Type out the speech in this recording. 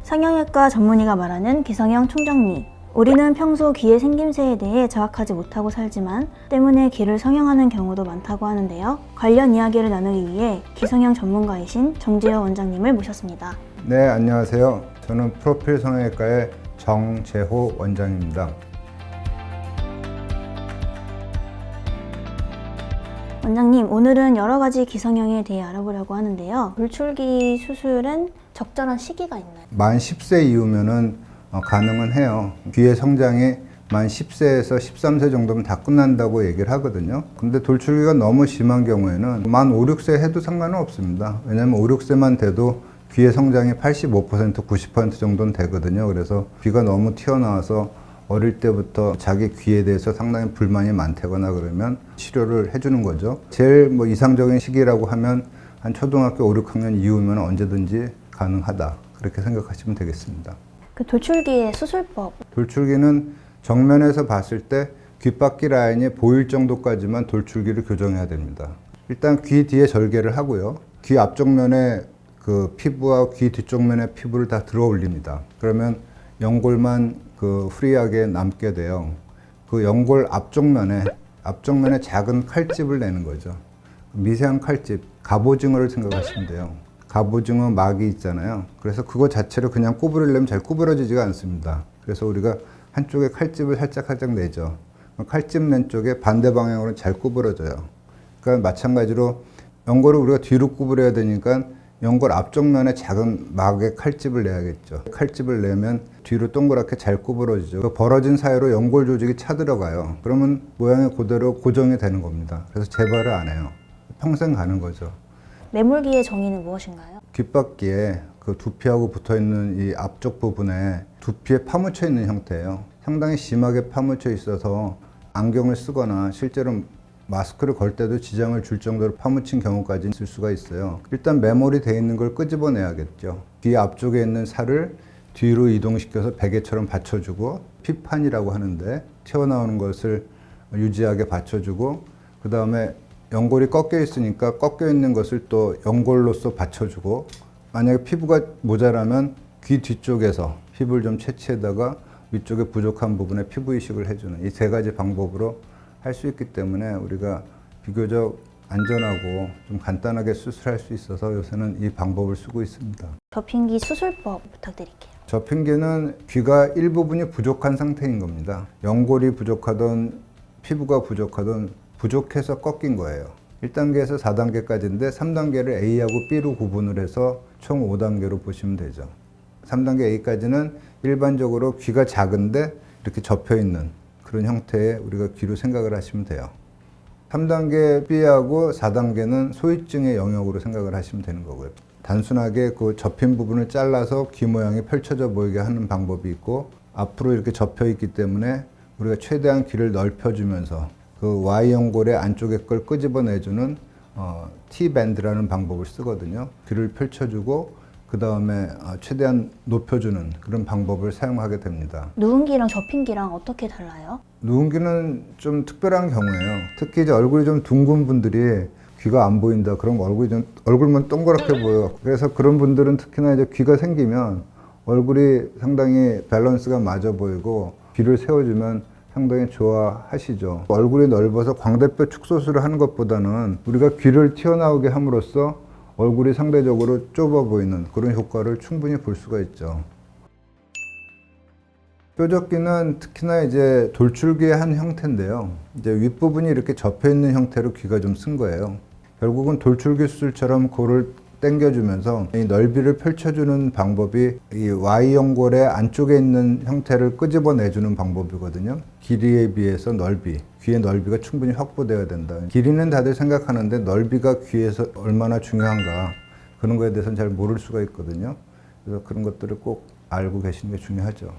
성형외과 전문의가 말하는 귀성형 총정리. 우리는 평소 귀의 생김새에 대해 정확하지 못하고 살지만 때문에 귀를 성형하는 경우도 많다고 하는데요. 관련 이야기를 나누기 위해 귀성형 전문가이신 정재호 원장님을 모셨습니다. 네, 안녕하세요. 저는 프로필 성형외과의 정재호 원장입니다. 원장님, 오늘은 여러 가지 귀성형에 대해 알아보려고 하는데요. 돌출기 수술은 적절한 시기가 있나요? 만 10세 이후면은 가능은 해요. 귀의 성장이 만 10세에서 13세 정도면 다 끝난다고 얘기를 하거든요. 근데 돌출기가 너무 심한 경우에는 만 5, 6세 해도 상관은 없습니다. 왜냐면 5, 6세만 돼도 귀의 성장이 85%, 90% 정도는 되거든요. 그래서 귀가 너무 튀어나와서 어릴 때부터 자기 귀에 대해서 상당히 불만이 많다거나 그러면 치료를 해주는 거죠. 제일 이상적인 시기라고 하면 한 초등학교 5, 6학년 이후면 언제든지 가능하다. 그렇게 생각하시면 되겠습니다. 그 돌출기의 수술법. 돌출기는 정면에서 봤을 때 귓바퀴 라인이 보일 정도까지만 돌출기를 교정해야 됩니다. 일단 귀 뒤에 절개를 하고요. 귀 앞쪽면에 그 피부와 귀 뒤쪽면의 피부를 다 들어 올립니다. 그러면 연골만 프리하게 남게 돼요. 그 연골 앞쪽면에 작은 칼집을 내는 거죠. 미세한 칼집, 갑오징어를 생각하시면 돼요. 갑오징어 막이 있잖아요. 그래서 그거 자체로 그냥 구부리려면 잘 구부러지지가 않습니다. 그래서 우리가 한쪽에 칼집을 살짝 내죠. 칼집 낸 쪽에 반대 방향으로 잘 구부러져요. 그러니까 마찬가지로 연골을 우리가 뒤로 구부려야 되니까 연골 앞쪽 면에 작은 막의 칼집을 내야겠죠. 칼집을 내면 뒤로 동그랗게 잘 구부러지죠. 그 벌어진 사이로 연골 조직이 차들어가요. 그러면 모양이 그대로 고정이 되는 겁니다. 그래서 재발을 안 해요. 평생 가는 거죠. 매몰기의 정의는 무엇인가요? 귓바퀴에 그 두피하고 붙어있는 이 앞쪽 부분에 두피에 파묻혀 있는 형태예요. 상당히 심하게 파묻혀 있어서 안경을 쓰거나 실제로 마스크를 걸 때도 지장을 줄 정도로 파묻힌 경우까지 있을 수가 있어요. 일단 매몰이 되어 있는 걸 끄집어내야겠죠. 귀 앞쪽에 있는 살을 뒤로 이동시켜서 베개처럼 받쳐주고 피판이라고 하는데 튀어나오는 것을 유지하게 받쳐주고 그 다음에 연골이 꺾여 있으니까 꺾여 있는 것을 또 연골로서 받쳐주고 만약에 피부가 모자라면 귀 뒤쪽에서 피부를 좀 채취해다가 위쪽에 부족한 부분에 피부 이식을 해주는 이 세 가지 방법으로 할 수 있기 때문에 우리가 비교적 안전하고 좀 간단하게 수술할 수 있어서 요새는 이 방법을 쓰고 있습니다. 접힌기 수술법 부탁드릴게요. 접힌기는 귀가 일부분이 부족한 상태인 겁니다. 연골이 부족하든 피부가 부족하든 부족해서 꺾인 거예요. 1단계에서 4단계까지인데 3단계를 A하고 B로 구분을 해서 총 5단계로 보시면 되죠. 3단계 A까지는 일반적으로 귀가 작은데 이렇게 접혀 있는 그런 형태의 우리가 귀로 생각을 하시면 돼요. 3단계 B하고 4단계는 소위증의 영역으로 생각을 하시면 되는 거고요. 단순하게 그 접힌 부분을 잘라서 귀 모양이 펼쳐져 보이게 하는 방법이 있고 앞으로 이렇게 접혀 있기 때문에 우리가 최대한 귀를 넓혀주면서 그 Y연골의 안쪽에 걸 끄집어내주는 T밴드라는 방법을 쓰거든요. 귀를 펼쳐주고 그 다음에 최대한 높여주는 그런 방법을 사용하게 됩니다. 누운기랑 접힌기랑 어떻게 달라요? 누운기는 좀 특별한 경우예요. 특히 이제 얼굴이 좀 둥근 분들이 귀가 안 보인다. 그런 거 얼굴만 동그랗게 보여요. 그래서 그런 분들은 특히나 이제 귀가 생기면 얼굴이 상당히 밸런스가 맞아 보이고 귀를 세워주면 상당히 좋아하시죠. 얼굴이 넓어서 광대뼈 축소술을 하는 것보다는 우리가 귀를 튀어나오게 함으로써 얼굴이 상대적으로 좁아 보이는 그런 효과를 충분히 볼 수가 있죠. 뾰족기는 특히나 이제 돌출기의 한 형태인데요. 이제 윗부분이 이렇게 접혀 있는 형태로 귀가 좀 쓴 거예요. 결국은 돌출기 수술처럼 코를 당겨주면서 이 넓이를 펼쳐주는 방법이 이 Y연골의 안쪽에 있는 형태를 끄집어내주는 방법이거든요. 길이에 비해서 넓이, 귀의 넓이가 충분히 확보되어야 된다. 길이는 다들 생각하는데 넓이가 귀에서 얼마나 중요한가 그런 거에 대해서는 잘 모를 수가 있거든요. 그래서 그런 것들을 꼭 알고 계시는 게 중요하죠.